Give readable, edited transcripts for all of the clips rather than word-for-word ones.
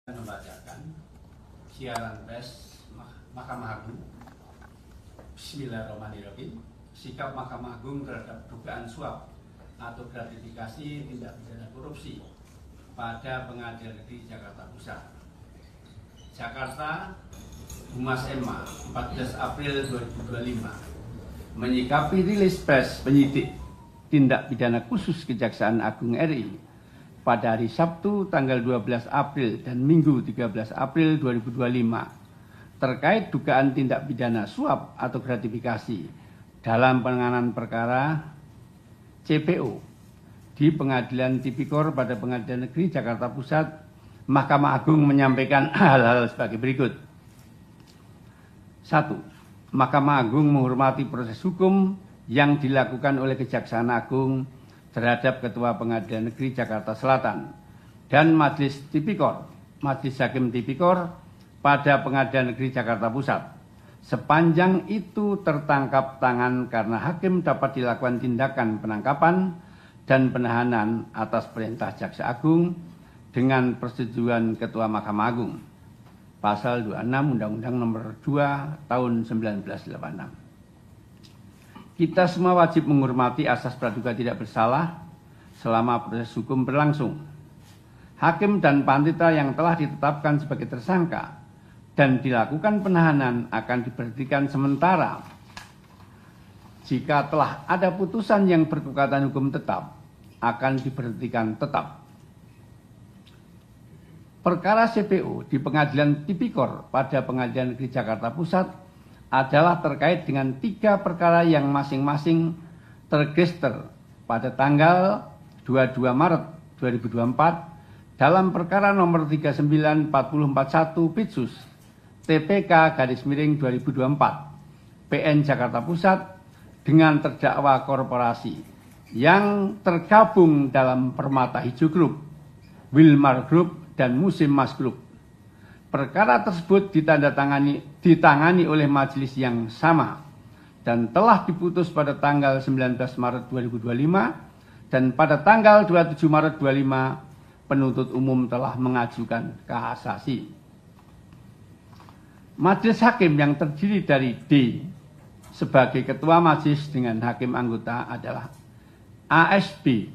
Membacakan siaran pers Mahkamah Agung. Bismillahirrahmanirrahim. Sikap Mahkamah Agung terhadap dugaan suap atau gratifikasi tindak pidana korupsi pada Pengadilan Negeri Jakarta Pusat. Jakarta, Humas MA, 14 April 2025. Menyikapi rilis pers penyidik tindak pidana khusus Kejaksaan Agung RI pada hari Sabtu tanggal 12 April dan Minggu 13 April 2025 terkait dugaan tindak pidana suap atau gratifikasi dalam penanganan perkara CPO di Pengadilan Tipikor pada Pengadilan Negeri Jakarta Pusat, Mahkamah Agung menyampaikan hal-hal sebagai berikut. 1. Mahkamah Agung menghormati proses hukum yang dilakukan oleh Kejaksaan Agung terhadap Ketua Pengadilan Negeri Jakarta Selatan dan Majelis Tipikor, Majelis Hakim Tipikor pada Pengadilan Negeri Jakarta Pusat. Sepanjang itu tertangkap tangan karena hakim dapat dilakukan tindakan penangkapan dan penahanan atas perintah Jaksa Agung dengan persetujuan Ketua Mahkamah Agung. Pasal 26 Undang-Undang Nomor 2 Tahun 1986. Kita semua wajib menghormati asas praduga tidak bersalah selama proses hukum berlangsung. Hakim dan panitera yang telah ditetapkan sebagai tersangka dan dilakukan penahanan akan diberhentikan sementara. Jika telah ada putusan yang berkekuatan hukum tetap, akan diberhentikan tetap. Perkara CPO di Pengadilan Tipikor pada Pengadilan Negeri Jakarta Pusat adalah terkait dengan 3 perkara yang masing-masing terregister pada tanggal 22 Maret 2024 dalam perkara nomor 39441 Pitsus TPK/2024 PN Jakarta Pusat dengan terdakwa korporasi yang tergabung dalam Permata Hijau Group, Wilmar Group, dan Musim Mas Group. Perkara tersebut ditangani oleh majelis yang sama dan telah diputus pada tanggal 19 Maret 2025 dan pada tanggal 27 Maret 2025 penuntut umum telah mengajukan kasasi. Majelis hakim yang terdiri dari D sebagai ketua majelis dengan hakim anggota adalah ASB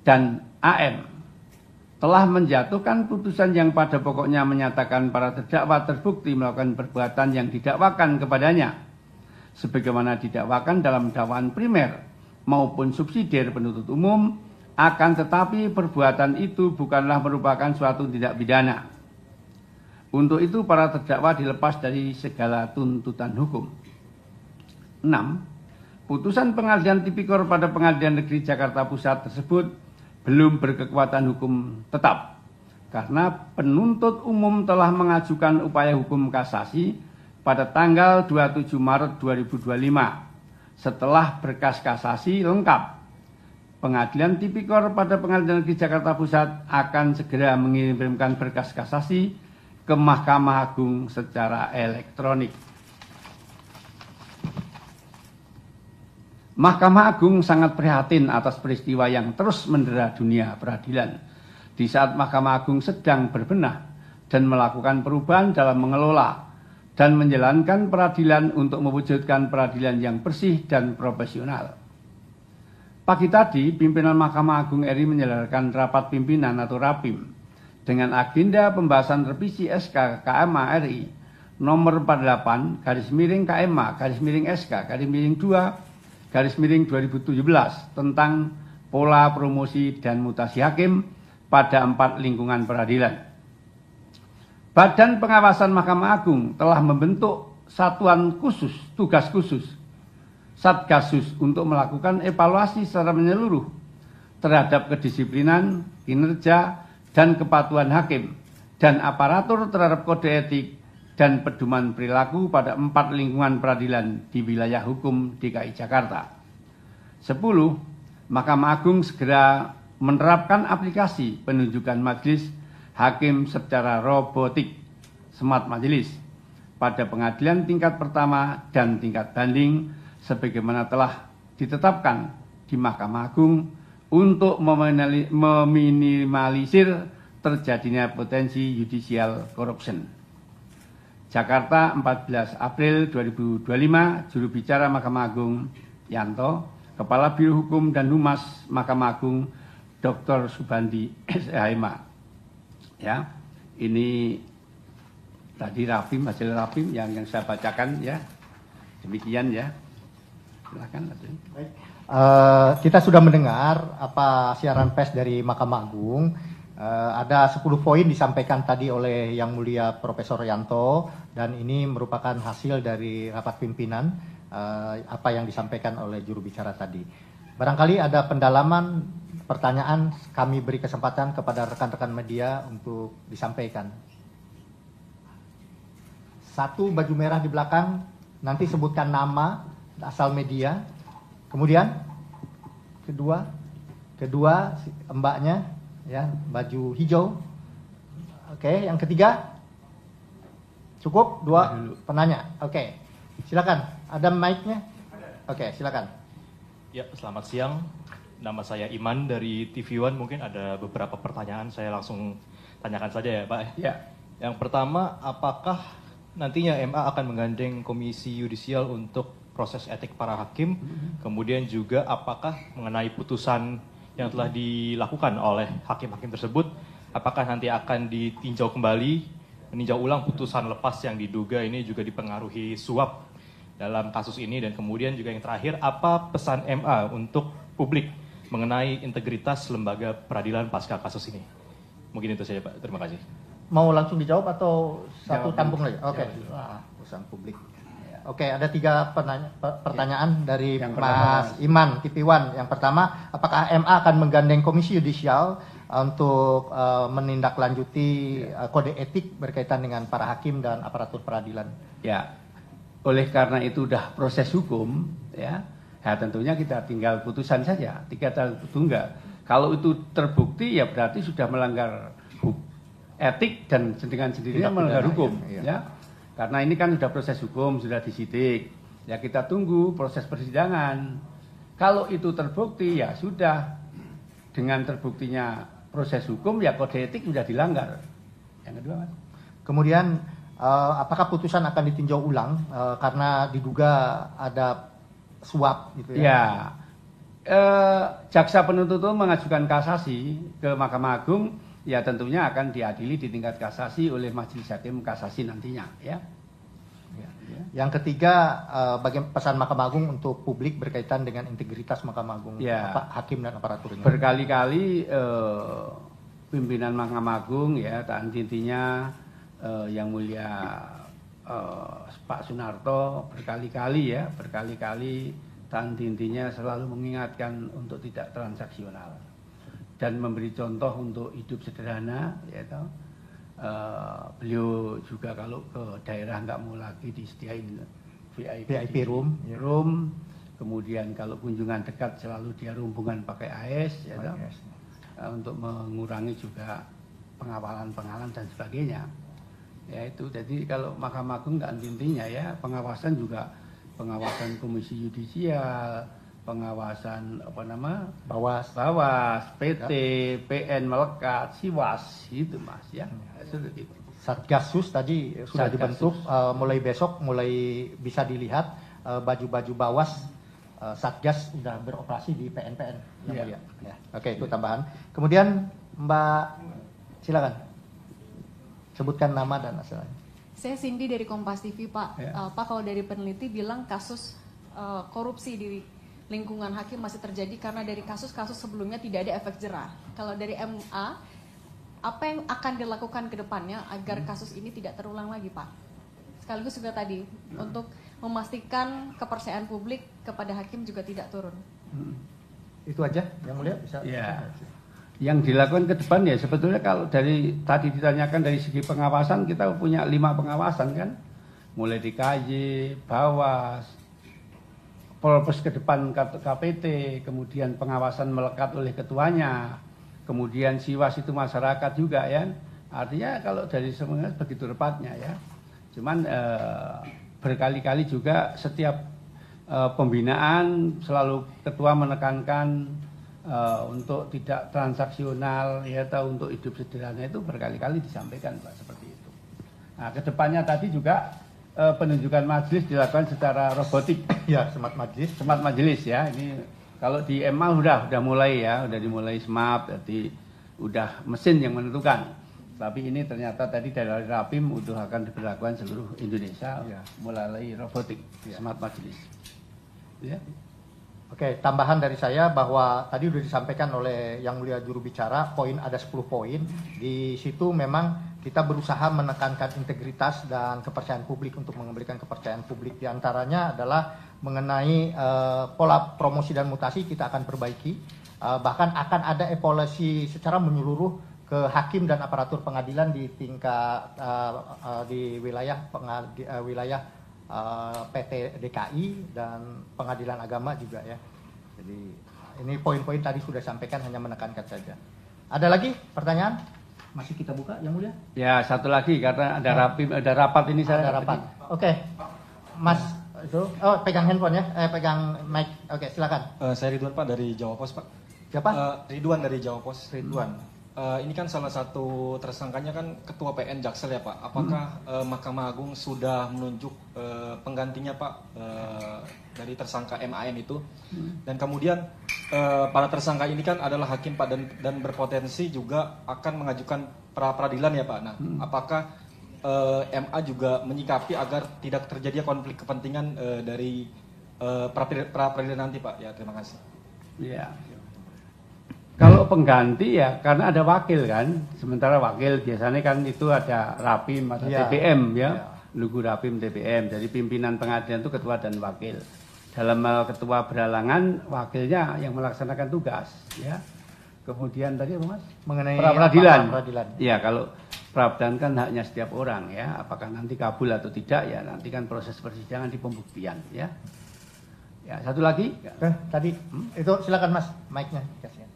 dan AM telah menjatuhkan putusan yang pada pokoknya menyatakan para terdakwa terbukti melakukan perbuatan yang didakwakan kepadanya sebagaimana didakwakan dalam dakwaan primer maupun subsidiar penuntut umum, akan tetapi perbuatan itu bukanlah merupakan suatu tindak pidana. Untuk itu para terdakwa dilepas dari segala tuntutan hukum. 6. Putusan Pengadilan Tipikor pada Pengadilan Negeri Jakarta Pusat tersebut belum berkekuatan hukum tetap karena penuntut umum telah mengajukan upaya hukum kasasi pada tanggal 27 Maret 2025 setelah berkas kasasi lengkap. Pengadilan Tipikor pada Pengadilan Negeri Jakarta Pusat akan segera mengirimkan berkas kasasi ke Mahkamah Agung secara elektronik. Mahkamah Agung sangat prihatin atas peristiwa yang terus mendera dunia peradilan di saat Mahkamah Agung sedang berbenah dan melakukan perubahan dalam mengelola dan menjalankan peradilan untuk mewujudkan peradilan yang bersih dan profesional. Pagi tadi, pimpinan Mahkamah Agung RI menyelenggarakan rapat pimpinan atau RAPIM dengan agenda pembahasan revisi SK KMA RI nomor 48/KMA/SK/2/2017 tentang pola promosi dan mutasi hakim pada 4 lingkungan peradilan. Badan Pengawasan Mahkamah Agung telah membentuk satuan khusus, tugas khusus, Satgasus untuk melakukan evaluasi secara menyeluruh terhadap kedisiplinan, kinerja, dan kepatuhan hakim dan aparatur terhadap kode etik dan pedoman perilaku pada 4 lingkungan peradilan di wilayah hukum DKI Jakarta. 10. Mahkamah Agung segera menerapkan aplikasi penunjukan majelis hakim secara robotik smart majelis pada pengadilan tingkat pertama dan tingkat banding sebagaimana telah ditetapkan di Mahkamah Agung untuk meminimalisir terjadinya potensi judicial corruption. Jakarta, 14 April 2025, juru bicara Mahkamah Agung Yanto, Kepala Biro Hukum dan Humas Mahkamah Agung Dr. Subandi SHMA. Ya, ini tadi Rapim, hasil Rapim yang saya bacakan ya. Demikian ya. Silakan. Baik. Kita sudah mendengar apa siaran pers dari Mahkamah Agung. Ada 10 poin disampaikan tadi oleh Yang Mulia Profesor Yanto, dan ini merupakan hasil dari rapat pimpinan apa yang disampaikan oleh juru bicara tadi. Barangkali ada pendalaman, pertanyaan, kami beri kesempatan kepada rekan-rekan media untuk disampaikan. Satu, baju merah di belakang, nanti sebutkan nama, asal media. Kemudian kedua mbaknya ya, baju hijau. Oke, yang ketiga cukup dua penanya. Oke, silakan. Ada mic-nya? Oke, silakan. Ya, selamat siang. Nama saya Iman dari TV One. Mungkin ada beberapa pertanyaan, saya langsung tanyakan saja ya, Pak. Ya. Yang pertama, apakah nantinya MA akan menggandeng Komisi Yudisial untuk proses etik para hakim? Kemudian juga apakah mengenai putusan yang telah dilakukan oleh hakim-hakim tersebut, apakah nanti akan ditinjau kembali, meninjau ulang putusan lepas yang diduga ini juga dipengaruhi suap dalam kasus ini? Dan kemudian juga yang terakhir, apa pesan MA untuk publik mengenai integritas lembaga peradilan pasca kasus ini? Mungkin itu saja, Pak. Terima kasih. Mau langsung dijawab atau satu Jawab. tampung lagi? Oke. Pesan publik. Oke, ada 3 pertanyaan dari Yang Mas Iman, TV One. Yang pertama, apakah MA akan menggandeng Komisi Yudisial untuk menindaklanjuti kode etik berkaitan dengan para hakim dan aparatur peradilan? Ya, oleh karena itu udah proses hukum, ya tentunya kita tinggal putusan saja, 3 tahun tunggal. Kalau itu terbukti ya berarti sudah melanggar etik dan dengan sendirinya melanggar hukum, ya. Karena ini kan sudah proses hukum, sudah disidik. Ya kita tunggu proses persidangan. Kalau itu terbukti ya sudah. Dengan terbuktinya proses hukum ya kode etik sudah dilanggar. Yang kedua, Mas. Kemudian apakah putusan akan ditinjau ulang karena diduga ada suap gitu ya? Ya. Jaksa penuntut umum mengajukan kasasi ke Mahkamah Agung, ya tentunya akan diadili di tingkat kasasi oleh Majelis Hakim Kasasi nantinya, ya. Yang ketiga, bagaimana pesan Mahkamah Agung untuk publik berkaitan dengan integritas Mahkamah Agung, ya. hakim dan aparaturnya? Berkali-kali pimpinan Mahkamah Agung ya, intinya Yang Mulia Pak Sunarto berkali-kali intinya selalu mengingatkan untuk tidak transaksional dan memberi contoh untuk hidup sederhana, yaitu beliau juga kalau ke daerah nggak mau lagi disediain VIP room, kemudian kalau kunjungan dekat selalu dia rombongan pakai AS, ya untuk mengurangi juga pengawalan dan sebagainya. Ya itu, jadi kalau Mahkamah Agung nggak intinya ya pengawasan juga pengawasan Komisi Yudisial, pengawasan Bawas, PT, PN melekat, Siwas itu Mas ya. Satgasus tadi sudah dibentuk, mulai besok mulai bisa dilihat baju-baju Bawas Satgas sudah beroperasi di PN-PN. Ya. Oke, itu tambahan. Kemudian Mbak silakan sebutkan nama dan asalnya. Saya Cindy dari Kompas TV, Pak. Ya. Pak, kalau dari peneliti bilang kasus korupsi di lingkungan hakim masih terjadi karena dari kasus-kasus sebelumnya tidak ada efek jerah. Kalau dari MA, apa yang akan dilakukan ke depannya agar kasus ini tidak terulang lagi, Pak? Sekaligus juga tadi untuk memastikan kepercayaan publik kepada hakim juga tidak turun. Itu aja yang mulia bisa. Ya. Yang dilakukan ke depan ya sebetulnya kalau dari tadi ditanyakan dari segi pengawasan, kita punya 5 pengawasan kan, mulai di KJ, Bawas, Polpes ke depan KPT, kemudian pengawasan melekat oleh ketuanya, kemudian Siwas itu masyarakat juga ya. Artinya kalau dari semuanya begitu tepatnya ya. Cuman berkali-kali juga setiap pembinaan selalu ketua menekankan untuk tidak transaksional ya atau untuk hidup sederhana itu berkali-kali disampaikan Pak seperti itu. Nah, kedepannya tadi juga penunjukan majelis dilakukan secara robotik. Ya, smart majelis. Smart majelis ya. Ini kalau di MA udah mulai ya, udah dimulai smart, jadi udah mesin yang menentukan. Tapi ini ternyata tadi dari Rapim udah akan diberlakukan seluruh Indonesia melalui robotik smart majelis. Ya. Oke, tambahan dari saya bahwa tadi sudah disampaikan oleh Yang Mulia Juru Bicara, ada 10 poin. Di situ memang kita berusaha menekankan integritas dan kepercayaan publik untuk mengembalikan kepercayaan publik. Di antaranya adalah mengenai pola promosi dan mutasi kita akan perbaiki. Bahkan akan ada evaluasi secara menyeluruh ke hakim dan aparatur pengadilan di tingkat di wilayah PT DKI dan pengadilan agama juga ya. Jadi ini poin-poin tadi sudah sampaikan, hanya menekankan saja. Ada lagi pertanyaan? Masih kita buka Yang Mulia? Ya, satu lagi karena ada Rapim, ada rapat ini saya. Ada rapat. Oke. Mas itu pegang handphone ya, pegang mic. Oke, silakan. Saya Ridwan Pak dari Jawa Pos Pak. Siapa? Ridwan dari Jawa Pos. Ridwan. Ini kan salah satu tersangkanya kan Ketua PN Jaksel ya Pak. Apakah Mahkamah Agung sudah menunjuk penggantinya Pak dari tersangka MAN itu? Dan kemudian para tersangka ini kan adalah hakim Pak dan berpotensi juga akan mengajukan pra peradilan ya Pak. Nah, apakah MA juga menyikapi agar tidak terjadi konflik kepentingan dari pra peradilan nanti Pak? Ya, terima kasih. Ya. Kalau pengganti ya karena ada wakil kan, sementara wakil biasanya kan itu ada Rapim atau TPM ya, lugu Rapim TPM. Jadi pimpinan pengadilan itu ketua dan wakil. Dalam hal ketua beralangan, wakilnya yang melaksanakan tugas ya. Kemudian tadi apa Mas? Mengenai pra-peradilan. Peradilan. Ya, kalau pra-peradilan kan haknya setiap orang ya. Apakah nanti kabul atau tidak ya nanti kan proses persidangan di pembuktian ya. Ya, satu lagi. Tadi itu silakan Mas, mic-nya dikasih.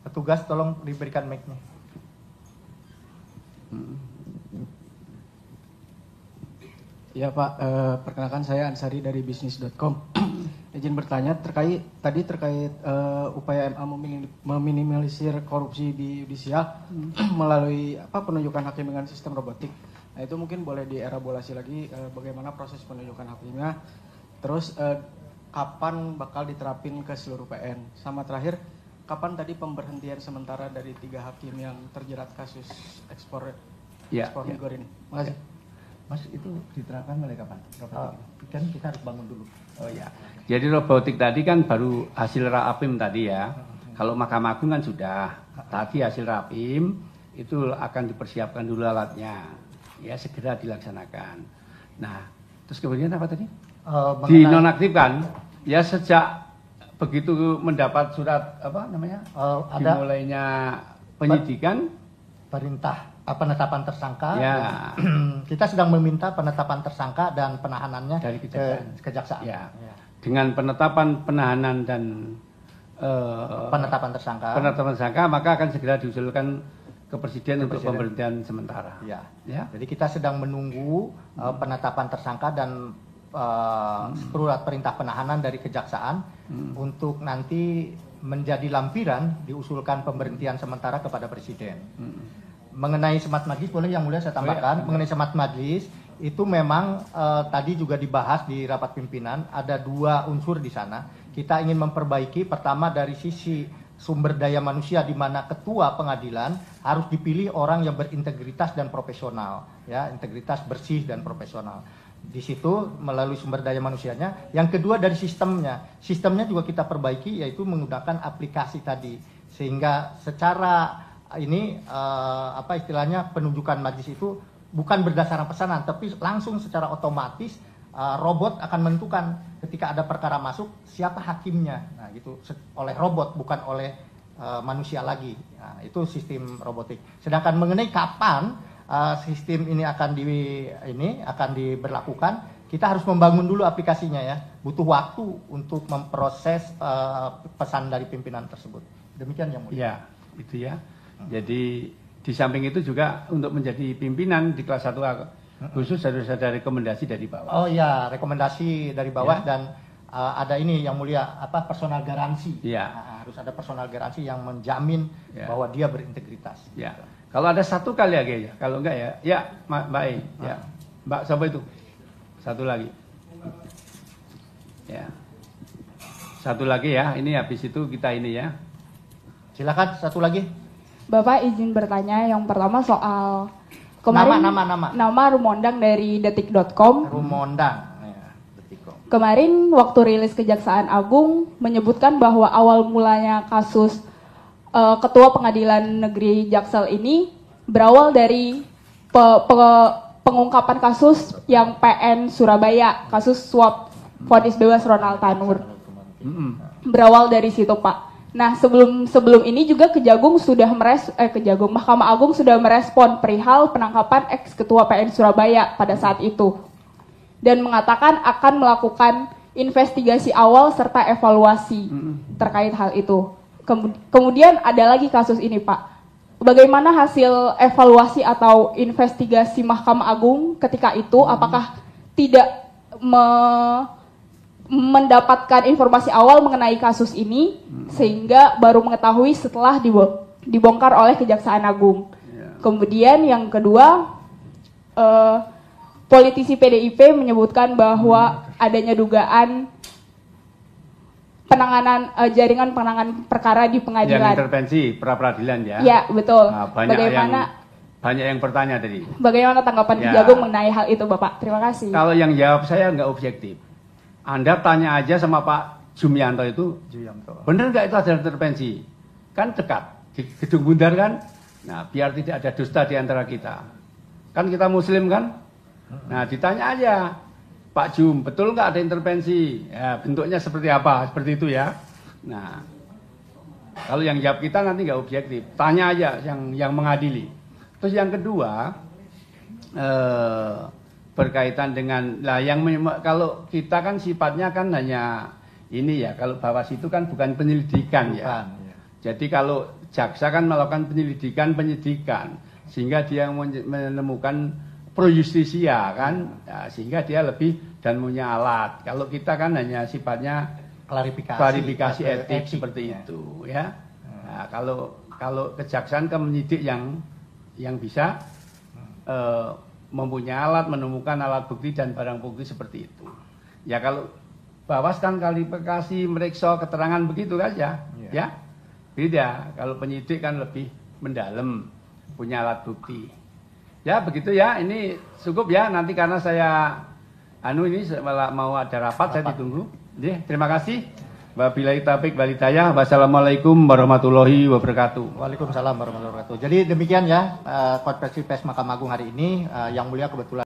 Petugas tolong diberikan mic-nya. Ya Pak, perkenalkan saya Ansari dari bisnis.com. Izin bertanya terkait upaya MA meminimalisir korupsi di yudisial melalui penunjukan hakim dengan sistem robotik. Nah itu mungkin boleh dielaborasi lagi bagaimana proses penunjukan hakimnya. Terus kapan bakal diterapin ke seluruh PN? Sama terakhir, kapan tadi pemberhentian sementara dari 3 hakim yang terjerat kasus ekspor migur ini? Makasih. Mas itu diterapkan mulai kapan? Kan kita harus bangun dulu. Oh ya. Jadi robotik tadi kan baru hasil Rapim tadi ya. Kalau Mahkamah Agung kan sudah. Tadi hasil Rapim itu akan dipersiapkan dulu alatnya. Ya segera dilaksanakan. Nah, terus kemudian apa tadi? Dinonaktifkan ya sejak begitu mendapat surat apa namanya dimulainya penyidikan penetapan tersangka ya. Kita sedang meminta penetapan tersangka dan penahanannya dari kejaksaan ya. Dengan penetapan penahanan dan penetapan tersangka maka akan segera diusulkan ke Presiden untuk pemberhentian sementara ya. Ya. Jadi kita sedang menunggu penetapan tersangka dan surat perintah penahanan dari kejaksaan untuk nanti menjadi lampiran diusulkan pemberhentian sementara kepada Presiden. Mengenai smart majelis boleh Yang Mulia saya tambahkan. Mengenai smart majelis itu memang tadi juga dibahas di rapat pimpinan, ada 2 unsur di sana. Kita ingin memperbaiki, pertama dari sisi sumber daya manusia di mana ketua pengadilan harus dipilih orang yang berintegritas dan profesional ya, integritas bersih dan profesional. Di situ melalui sumber daya manusianya. Yang kedua dari sistemnya juga kita perbaiki, yaitu menggunakan aplikasi tadi sehingga secara ini istilahnya penunjukan majelis itu bukan berdasarkan pesanan tapi langsung secara otomatis robot akan menentukan ketika ada perkara masuk siapa hakimnya. Nah gitu oleh robot bukan oleh manusia lagi. Nah, itu sistem robotik. Sedangkan mengenai kapan sistem ini akan diberlakukan, kita harus membangun dulu aplikasinya ya. Butuh waktu untuk memproses pesan dari pimpinan tersebut. Demikian Yang Mulia. Ya, itu ya. Jadi di samping itu juga untuk menjadi pimpinan di kelas 1A Khusus harus ada rekomendasi dari bawah. Oh ya, rekomendasi dari bawah Ya. dan ada ini yang mulia apa personal garansi. Ya. Harus ada personal garansi yang menjamin Ya. bahwa dia berintegritas. Ya. Kalau ada satu kali ya, kalau enggak ya Mbak E, ya. Mbak siapa itu? Satu lagi. Ya. Satu lagi ya, ini habis itu kita ini ya. Silakan satu lagi. Bapak izin bertanya, yang pertama soal kemarin nama Rumondang dari detik.com. Rumondang. Ya, Detik.com. Kemarin waktu rilis Kejaksaan Agung menyebutkan bahwa awal mulanya kasus Ketua Pengadilan Negeri Jaksel ini berawal dari pengungkapan kasus yang PN Surabaya, kasus suap vonis bebas Ronald Tanur. Berawal dari situ, Pak. Nah, sebelum ini juga Mahkamah Agung sudah merespon perihal penangkapan ex Ketua PN Surabaya pada saat itu dan mengatakan akan melakukan investigasi awal serta evaluasi terkait hal itu. Kemudian ada lagi kasus ini, Pak. Bagaimana hasil evaluasi atau investigasi Mahkamah Agung ketika itu? Apakah tidak mendapatkan informasi awal mengenai kasus ini sehingga baru mengetahui setelah dibongkar oleh Kejaksaan Agung? Kemudian yang kedua, politisi PDIP menyebutkan bahwa adanya dugaan jaringan penanganan perkara di pengadilan. Yang intervensi pra-peradilan ya. Ya, betul. Nah, banyak yang bertanya tadi. Bagaimana tanggapan Kejagung mengenai hal itu, Bapak? Terima kasih. Kalau yang jawab saya nggak objektif. Anda tanya aja sama Pak Jumianto itu, bener nggak itu ada intervensi? Kan dekat, di Gedung Bundar kan? Nah, biar tidak ada dusta di antara kita. Kan kita Muslim kan? Nah, ditanya aja. Pak Jum, betul nggak ada intervensi? Ya, bentuknya seperti apa? Seperti itu ya. Nah, kalau yang jawab kita nanti nggak objektif. Tanya aja yang mengadili. Terus yang kedua, berkaitan dengan, kalau kita kan sifatnya kan hanya ini ya. Kalau Bawaslu itu kan bukan penyelidikan ya. Jadi kalau jaksa kan melakukan penyidikan, sehingga dia menemukan pro justisia kan, ya, sehingga dia lebih dan punya alat. Kalau kita kan hanya sifatnya klarifikasi etik seperti itu ya. Nah, kalau kejaksaan kan menyidik yang bisa mempunyai alat, menemukan alat bukti dan barang bukti seperti itu. Ya kalau Bawas kan klarifikasi, meriksa keterangan begitu saja, ya. Beda. Kalau penyidik kan lebih mendalam, punya alat bukti. Ya begitu ya, ini cukup ya, nanti karena saya ini mau ada rapat, saya ditunggu. Terima kasih. Wabillahi taufiq wal hidayah. Wassalamualaikum warahmatullahi wabarakatuh. Waalaikumsalam warahmatullahi wabarakatuh. Jadi demikian ya konferensi pers Mahkamah Agung hari ini, yang mulia kebetulan